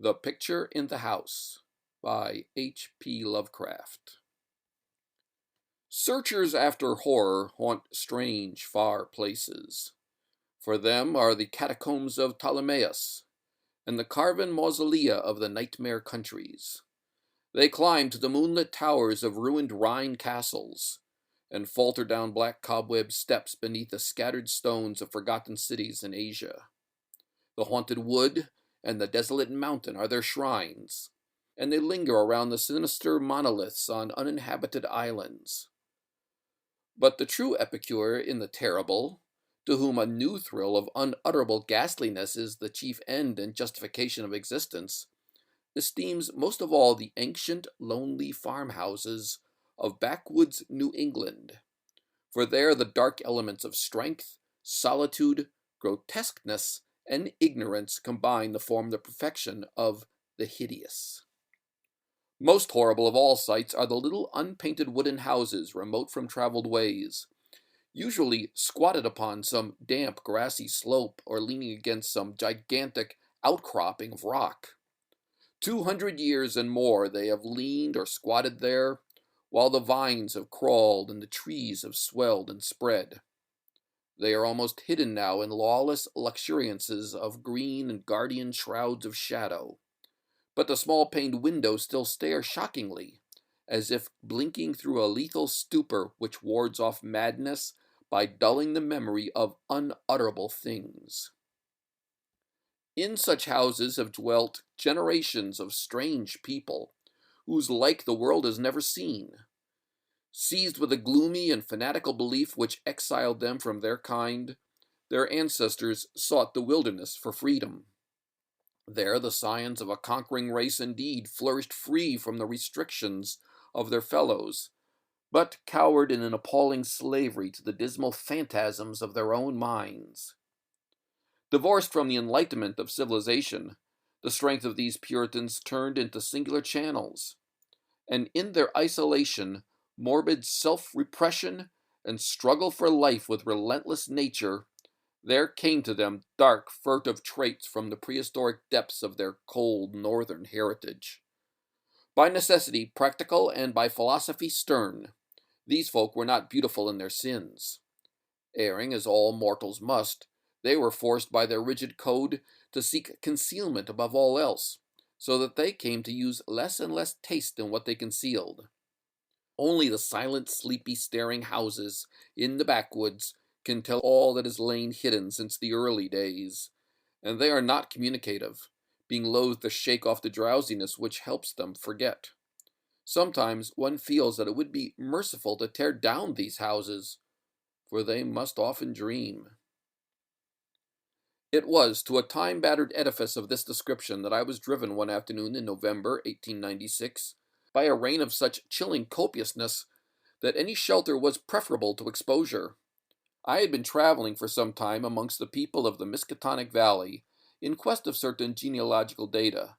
The Picture in the House by H.P. Lovecraft. Searchers after horror haunt strange, far places. For them are the catacombs of Ptolemais and the carven mausolea of the nightmare countries. They climb to the moonlit towers of ruined Rhine castles and falter down black cobweb steps beneath the scattered stones of forgotten cities in Asia. The haunted wood and the desolate mountain are their shrines, and they linger around the sinister monoliths on uninhabited islands. But the true epicure in the terrible, to whom a new thrill of unutterable ghastliness is the chief end and justification of existence, esteems most of all the ancient, lonely farmhouses of backwoods New England, for there the dark elements of strength, solitude, grotesqueness, and ignorance combine to form the perfection of the hideous. Most horrible of all sights are the little unpainted wooden houses remote from traveled ways, usually squatted upon some damp grassy slope or leaning against some gigantic outcropping of rock. 200 years and more they have leaned or squatted there, while the vines have crawled and the trees have swelled and spread. They are almost hidden now in lawless luxuriances of green and guardian shrouds of shadow, but the small paned windows still stare shockingly, as if blinking through a lethal stupor which wards off madness by dulling the memory of unutterable things. In such houses have dwelt generations of strange people, whose like the world has never seen. Seized with a gloomy and fanatical belief which exiled them from their kind, their ancestors sought the wilderness for freedom. There the scions of a conquering race indeed flourished free from the restrictions of their fellows, but cowered in an appalling slavery to the dismal phantasms of their own minds. Divorced from the enlightenment of civilization, the strength of these Puritans turned into singular channels, and in their isolation, morbid self-repression, and struggle for life with relentless nature, there came to them dark, furtive traits from the prehistoric depths of their cold northern heritage. By necessity practical and by philosophy stern, these folk were not beautiful in their sins. Erring as all mortals must, they were forced by their rigid code to seek concealment above all else, so that they came to use less and less taste in what they concealed. Only the silent, sleepy, staring houses in the backwoods can tell all that has lain hidden since the early days, and they are not communicative, being loath to shake off the drowsiness which helps them forget. Sometimes one feels that it would be merciful to tear down these houses, for they must often dream. It was to a time-battered edifice of this description that I was driven one afternoon in November 1896 by a rain of such chilling copiousness that any shelter was preferable to exposure. I had been traveling for some time amongst the people of the Miskatonic Valley in quest of certain genealogical data,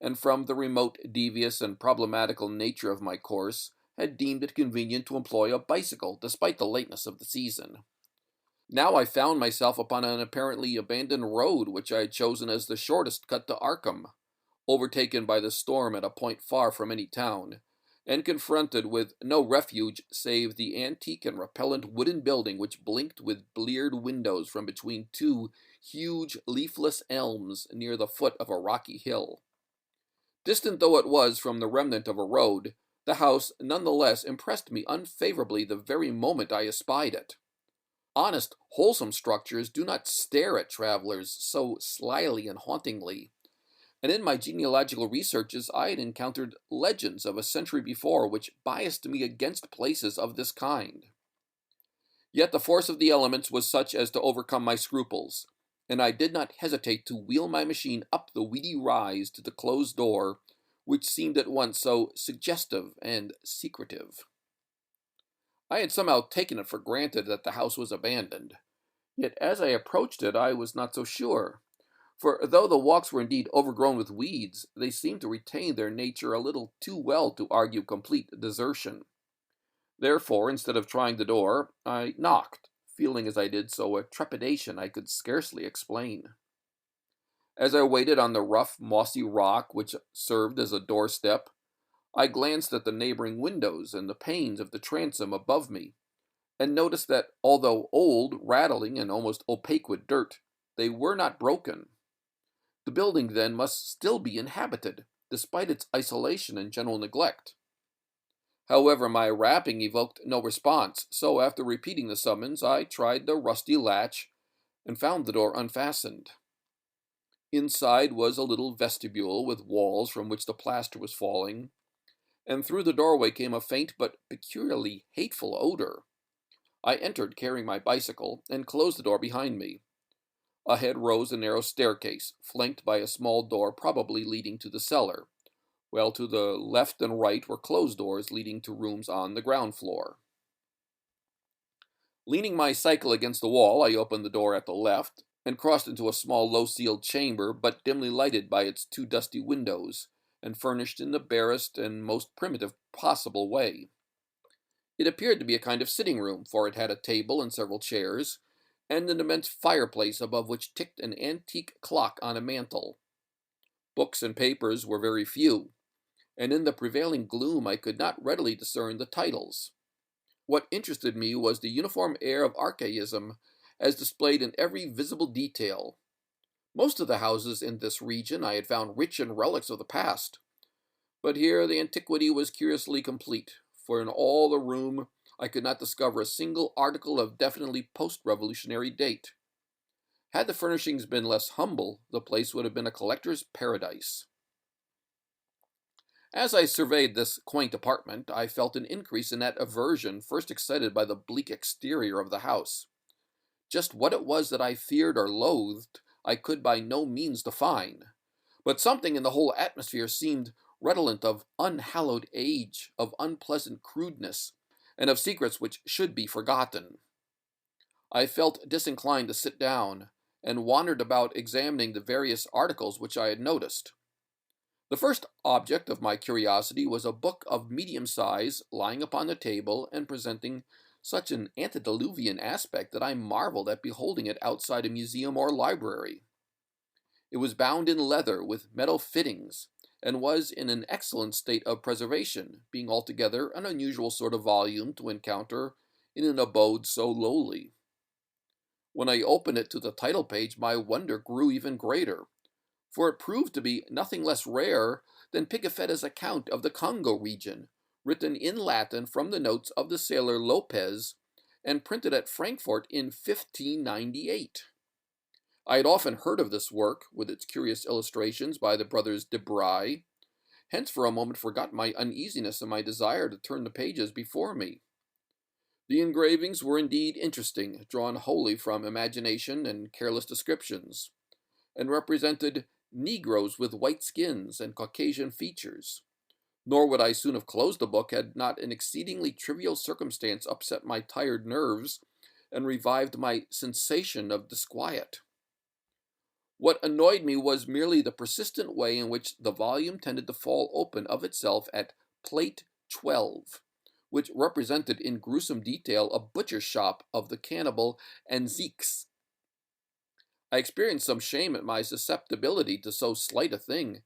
and from the remote, devious, and problematical nature of my course, had deemed it convenient to employ a bicycle despite the lateness of the season. Now I found myself upon an apparently abandoned road which I had chosen as the shortest cut to Arkham, overtaken by the storm at a point far from any town, and confronted with no refuge save the antique and repellent wooden building which blinked with bleared windows from between two huge leafless elms near the foot of a rocky hill. Distant though it was from the remnant of a road, the house none the less impressed me unfavorably the very moment I espied it. Honest, wholesome structures do not stare at travelers so slyly and hauntingly, and in my genealogical researches I had encountered legends of a century before which biased me against places of this kind. Yet the force of the elements was such as to overcome my scruples, and I did not hesitate to wheel my machine up the weedy rise to the closed door, which seemed at once so suggestive and secretive. I had somehow taken it for granted that the house was abandoned, yet as I approached it I was not so sure. For though the walks were indeed overgrown with weeds, they seemed to retain their nature a little too well to argue complete desertion. Therefore, instead of trying the door, I knocked, feeling as I did so a trepidation I could scarcely explain. As I waited on the rough, mossy rock which served as a doorstep, I glanced at the neighboring windows and the panes of the transom above me, and noticed that, although old, rattling, and almost opaque with dirt, they were not broken. The building, then, must still be inhabited, despite its isolation and general neglect. However, my rapping evoked no response, so after repeating the summons, I tried the rusty latch and found the door unfastened. Inside was a little vestibule with walls from which the plaster was falling, and through the doorway came a faint but peculiarly hateful odor. I entered carrying my bicycle and closed the door behind me. Ahead rose a narrow staircase, flanked by a small door probably leading to the cellar, while to the left and right were closed doors leading to rooms on the ground floor. Leaning my cycle against the wall, I opened the door at the left and crossed into a small low-ceiled chamber, but dimly lighted by its two dusty windows, and furnished in the barest and most primitive possible way. It appeared to be a kind of sitting room, for it had a table and several chairs, and an immense fireplace above which ticked an antique clock on a mantel. Books and papers were very few, and in the prevailing gloom I could not readily discern the titles. What interested me was the uniform air of archaism as displayed in every visible detail. Most of the houses in this region I had found rich in relics of the past, but here the antiquity was curiously complete, for in all the room I could not discover a single article of definitely post-revolutionary date. Had the furnishings been less humble, the place would have been a collector's paradise. As I surveyed this quaint apartment, I felt an increase in that aversion first excited by the bleak exterior of the house. Just what it was that I feared or loathed, I could by no means define, but something in the whole atmosphere seemed redolent of unhallowed age, of unpleasant crudeness, and of secrets which should be forgotten. I felt disinclined to sit down, and wandered about examining the various articles which I had noticed. The first object of my curiosity was a book of medium size lying upon the table and presenting such an antediluvian aspect that I marveled at beholding it outside a museum or library. It was bound in leather with metal fittings, and was in an excellent state of preservation, being altogether an unusual sort of volume to encounter in an abode so lowly. When I opened it to the title page, my wonder grew even greater, for it proved to be nothing less rare than Pigafetta's account of the Congo region, written in Latin from the notes of the sailor Lopez, and printed at Frankfort in 1598. I had often heard of this work, with its curious illustrations by the brothers de Bry, hence for a moment forgot my uneasiness and my desire to turn the pages before me. The engravings were indeed interesting, drawn wholly from imagination and careless descriptions, and represented Negroes with white skins and Caucasian features. Nor would I soon have closed the book had not an exceedingly trivial circumstance upset my tired nerves and revived my sensation of disquiet. What annoyed me was merely the persistent way in which the volume tended to fall open of itself at plate 12, which represented in gruesome detail a butcher's shop of the cannibal Anziques. I experienced some shame at my susceptibility to so slight a thing,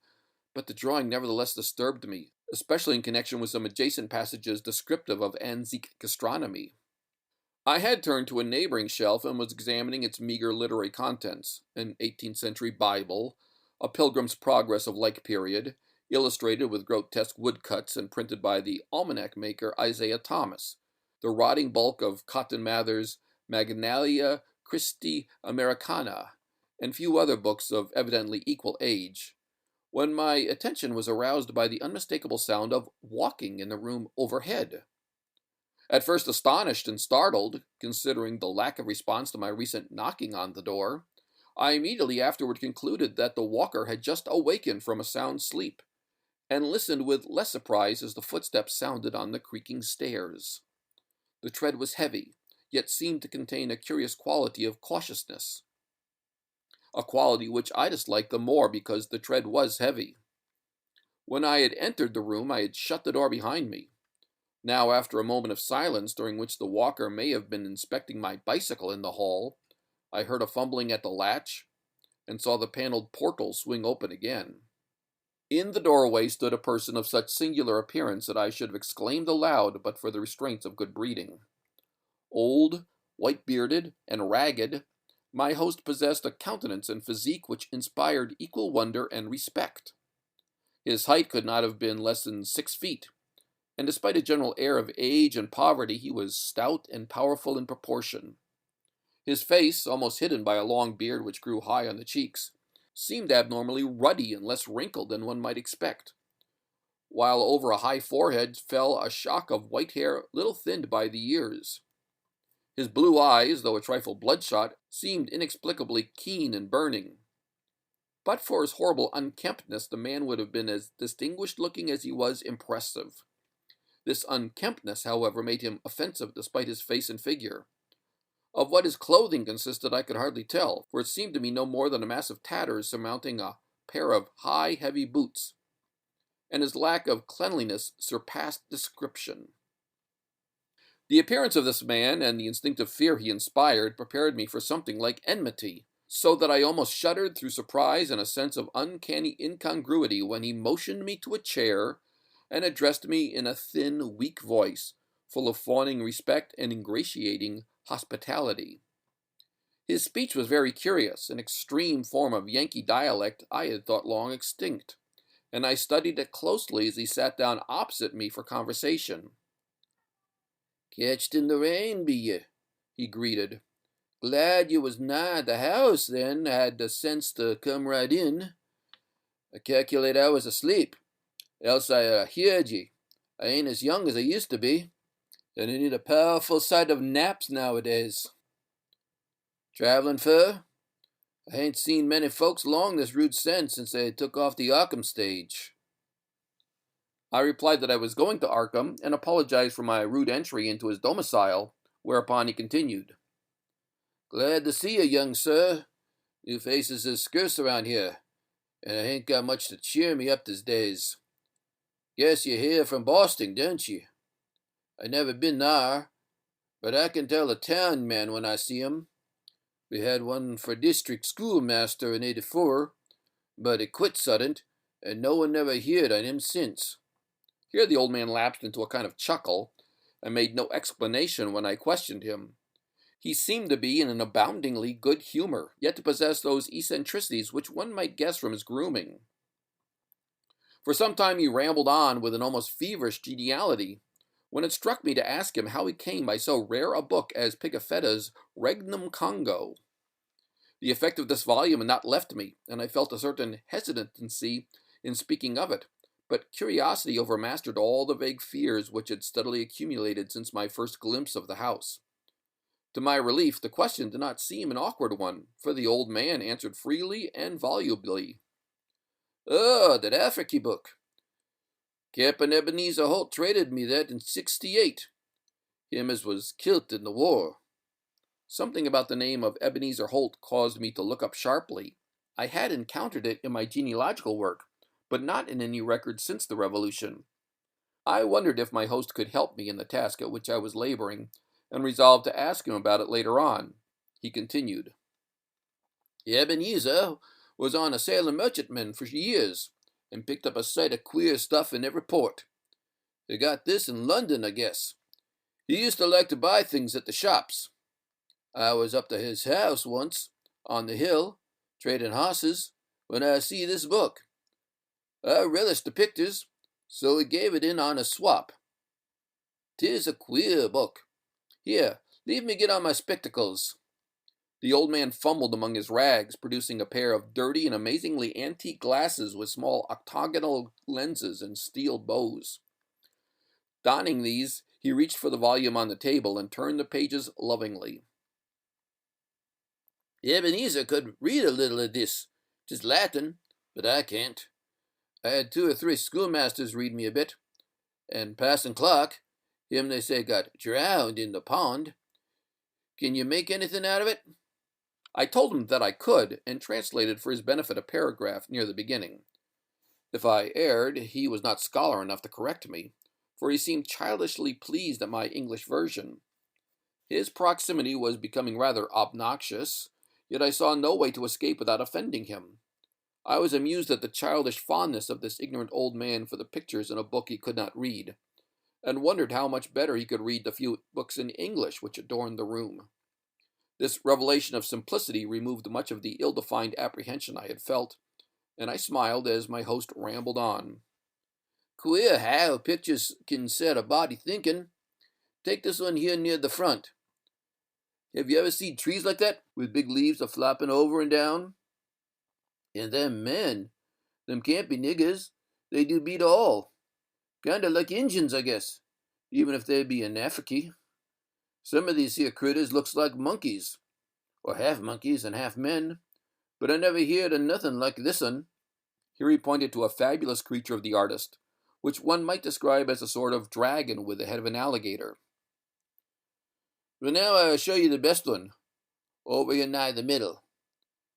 but the drawing nevertheless disturbed me, especially in connection with some adjacent passages descriptive of Anzique gastronomy. I had turned to a neighboring shelf and was examining its meager literary contents: an 18th century Bible, a Pilgrim's Progress of like period, illustrated with grotesque woodcuts and printed by the almanac maker Isaiah Thomas, the rotting bulk of Cotton Mather's Magnalia Christi Americana, and few other books of evidently equal age, when my attention was aroused by the unmistakable sound of walking in the room overhead. At first astonished and startled, considering the lack of response to my recent knocking on the door, I immediately afterward concluded that the walker had just awakened from a sound sleep, and listened with less surprise as the footsteps sounded on the creaking stairs. The tread was heavy, yet seemed to contain a curious quality of cautiousness, a quality which I disliked the more because the tread was heavy. When I had entered the room, I had shut the door behind me. Now, after a moment of silence, during which the walker may have been inspecting my bicycle in the hall, I heard a fumbling at the latch, and saw the paneled portal swing open again. In the doorway stood a person of such singular appearance that I should have exclaimed aloud but for the restraints of good breeding. Old, white-bearded, and ragged, my host possessed a countenance and physique which inspired equal wonder and respect. His height could not have been less than 6 feet, and despite a general air of age and poverty, he was stout and powerful in proportion. His face, almost hidden by a long beard which grew high on the cheeks, seemed abnormally ruddy and less wrinkled than one might expect, while over a high forehead fell a shock of white hair little thinned by the years. His blue eyes, though a trifle bloodshot, seemed inexplicably keen and burning. But for his horrible unkemptness, the man would have been as distinguished-looking as he was impressive. This unkemptness, however, made him offensive despite his face and figure. Of what his clothing consisted I could hardly tell, for it seemed to me no more than a mass of tatters surmounting a pair of high, heavy boots, and his lack of cleanliness surpassed description. The appearance of this man and the instinctive fear he inspired prepared me for something like enmity, so that I almost shuddered through surprise and a sense of uncanny incongruity when he motioned me to a chair and addressed me in a thin, weak voice, full of fawning respect and ingratiating hospitality. His speech was very curious, an extreme form of Yankee dialect I had thought long extinct, and I studied it closely as he sat down opposite me for conversation. "Catched in the rain, be ye?" he greeted. "Glad you was nigh at the house, then, had the sense to come right in. I calculate I was asleep, else I heard ye. I ain't as young as I used to be, and I need a powerful sight of naps nowadays. Travelin' fur? I ain't seen many folks along this route since they took off the Arkham stage." I replied that I was going to Arkham, and apologized for my rude entry into his domicile, whereupon he continued. "Glad to see you, young sir. New faces is scarce around here, and I ain't got much to cheer me up these days. Guess you're here from Boston, don't you? I never been thar, but I can tell a town man when I see him. We had one for district schoolmaster in '84, but he quit suddent, and no one never heard on him since." Here the old man lapsed into a kind of chuckle, and made no explanation when I questioned him. He seemed to be in an aboundingly good humor, yet to possess those eccentricities which one might guess from his grooming. For some time he rambled on with an almost feverish geniality, when it struck me to ask him how he came by so rare a book as Pigafetta's Regnum Congo. The effect of this volume had not left me, and I felt a certain hesitancy in speaking of it, but curiosity overmastered all the vague fears which had steadily accumulated since my first glimpse of the house. To my relief, the question did not seem an awkward one, for the old man answered freely and volubly. "Oh, that Africy book. Cap'n Ebenezer Holt traded me that in '68. Him as was kilt in the war." Something about the name of Ebenezer Holt caused me to look up sharply. I had encountered it in my genealogical work, but not in any record since the Revolution. I wondered if my host could help me in the task at which I was laboring, and resolved to ask him about it later on. He continued. "Ebenezer was on a sailor merchantman for years, and picked up a sight of queer stuff in every port. He got this in London, I guess. He used to like to buy things at the shops. I was up to his house once, on the hill, trading hosses, when I see this book. I relished the pictures, so he gave it in on a swap. 'Tis a queer book. Here, leave me get on my spectacles." The old man fumbled among his rags, producing a pair of dirty and amazingly antique glasses with small octagonal lenses and steel bows. Donning these, he reached for the volume on the table and turned the pages lovingly. "Ebenezer could read a little of this. 'Tis Latin, but I can't. I had 2 or 3 schoolmasters read me a bit, and Parson Clark, him they say got drowned in the pond. Can you make anything out of it?" I told him that I could, and translated for his benefit a paragraph near the beginning. If I erred, he was not scholar enough to correct me, for he seemed childishly pleased at my English version. His proximity was becoming rather obnoxious, yet I saw no way to escape without offending him. I was amused at the childish fondness of this ignorant old man for the pictures in a book he could not read, and wondered how much better he could read the few books in English which adorned the room. This revelation of simplicity removed much of the ill-defined apprehension I had felt, and I smiled as my host rambled on. Queer how pictures can set a body thinking. Take this one here near the front. Have you ever seen trees like that, with big leaves a flopping over and down? And them men, them can't be niggers. They do beat all. Kinda like Injuns, I guess, even if they be in Africy. Some of these here critters looks like monkeys, or half monkeys and half men, but I never heerd of nothing like this un. Here he pointed to a fabulous creature of the artist, which one might describe as a sort of dragon with the head of an alligator. But now I'll show you the best one, over here nigh the middle.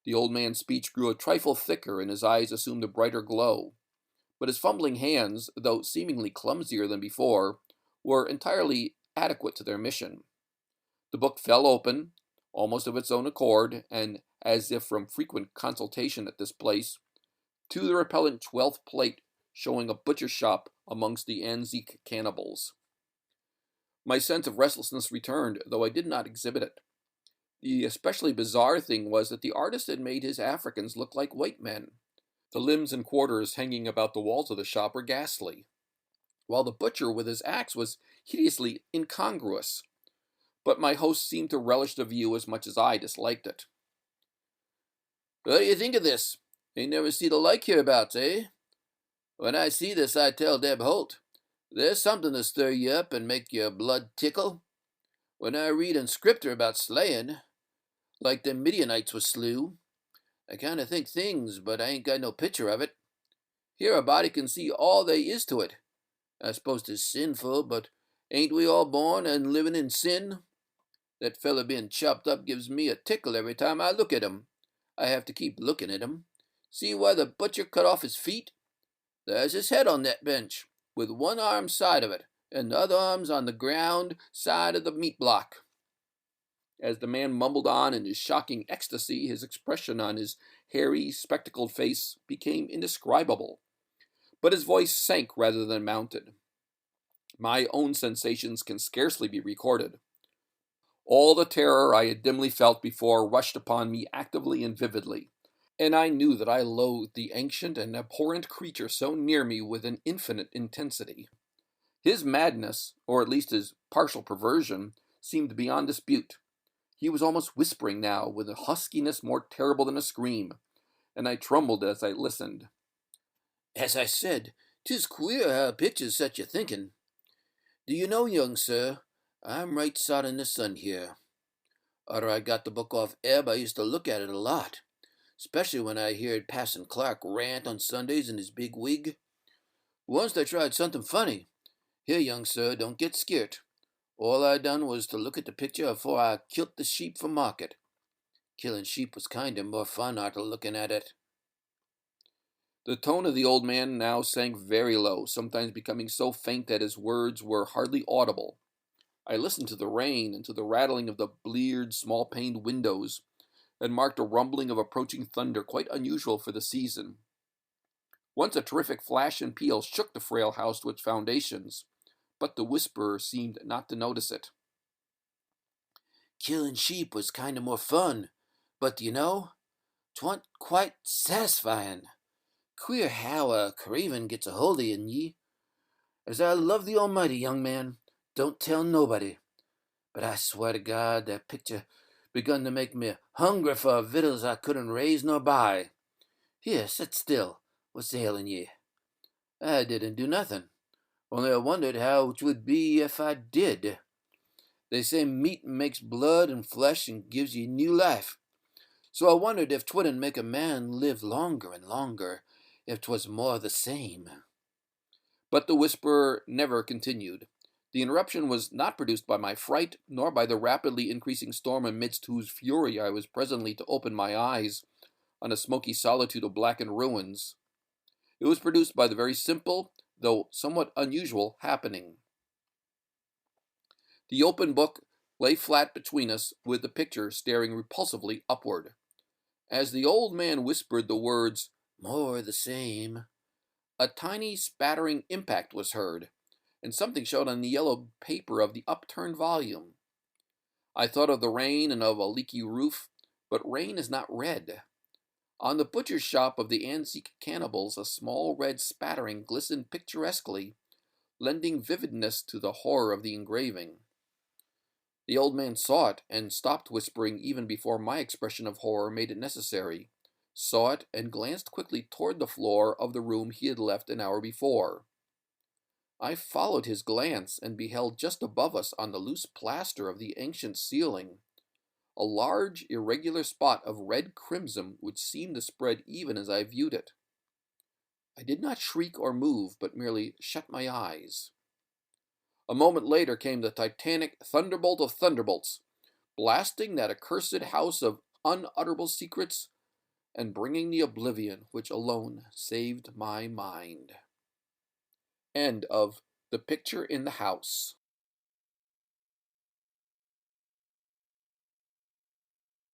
The old man's speech grew a trifle thicker, and his eyes assumed a brighter glow. But his fumbling hands, though seemingly clumsier than before, were entirely adequate to their mission. The book fell open, almost of its own accord, and as if from frequent consultation at this place, to the repellent 12th plate showing a butcher shop amongst the Anzique cannibals. My sense of restlessness returned, though I did not exhibit it. The especially bizarre thing was that the artist had made his Africans look like white men. The limbs and quarters hanging about the walls of the shop were ghastly, while the butcher with his axe was hideously incongruous. But my host seemed to relish the view as much as I disliked it. What do you think of this? Ain't never see the like hereabouts, eh? When I see this, I tell Deb Holt, there's something to stir you up and make your blood tickle. When I read in Scripture about slaying, like them Midianites was slew, I kind of think things, but I ain't got no picture of it. Here a body can see all they is to it. I suppose 'tis sinful, but ain't we all born and living in sin? That feller being chopped up gives me a tickle every time I look at him. I have to keep looking at him. See why the butcher cut off his feet? There's his head on that bench, with one arm side of it, and the other arm's on the ground side of the meat block. As the man mumbled on in his shocking ecstasy, his expression on his hairy, spectacled face became indescribable, but his voice sank rather than mounted. My own sensations can scarcely be recorded. All the terror I had dimly felt before rushed upon me actively and vividly, and I knew that I loathed the ancient and abhorrent creature so near me with an infinite intensity. His madness, or at least his partial perversion, seemed beyond dispute. He was almost whispering now, with a huskiness more terrible than a scream, and I trembled as I listened. As I said, 'tis queer how pictures set you thinking. Do you know, young sir, I'm right sot in the sun here. Arter I got the book off Ebb, I used to look at it a lot, especially when I heard Passon Clark rant on Sundays in his big wig. Once I tried something funny. Here, young sir, don't get scared. All I done was to look at the picture afore I kilt the sheep for market. Killing sheep was kinder more fun arter looking at it. The tone of the old man now sank very low, sometimes becoming so faint that his words were hardly audible. I listened to the rain and to the rattling of the bleared, small-paned windows, and marked a rumbling of approaching thunder quite unusual for the season. Once a terrific flash and peal shook the frail house to its foundations, but the whisperer seemed not to notice it. Killing sheep was kind of more fun, but you know, 'twa'n't quite satisfying. Queer how a craven gets a hold of ye. As I love the Almighty, young man, don't tell nobody. But I swear to God, that picture begun to make me hungry for victuals I couldn't raise nor buy. Here, sit still. What's ailing ye? I didn't do nothing. Only I wondered how 'twould be if I did. They say meat makes blood and flesh and gives ye new life. So I wondered if 'twouldn't make a man live longer and longer, if 'twas more the same. But the whisperer never continued. The interruption was not produced by my fright, nor by the rapidly increasing storm amidst whose fury I was presently to open my eyes on a smoky solitude of blackened ruins. It was produced by the very simple, though somewhat unusual, happening. The open book lay flat between us, with the picture staring repulsively upward. As the old man whispered the words, "More the same," a tiny spattering impact was heard, and something showed on the yellow paper of the upturned volume. I thought of the rain and of a leaky roof, but rain is not red. On the butcher's shop of the antique cannibals, a small red spattering glistened picturesquely, lending vividness to the horror of the engraving. The old man saw it and stopped whispering even before my expression of horror made it necessary, saw it and glanced quickly toward the floor of the room he had left an hour before. I followed his glance and beheld just above us on the loose plaster of the ancient ceiling a large irregular spot of red crimson which seemed to spread even as I viewed it. I did not shriek or move, but merely shut my eyes. A moment later came the titanic thunderbolt of thunderbolts, blasting that accursed house of unutterable secrets and bringing the oblivion which alone saved my mind. End of The Picture in the House.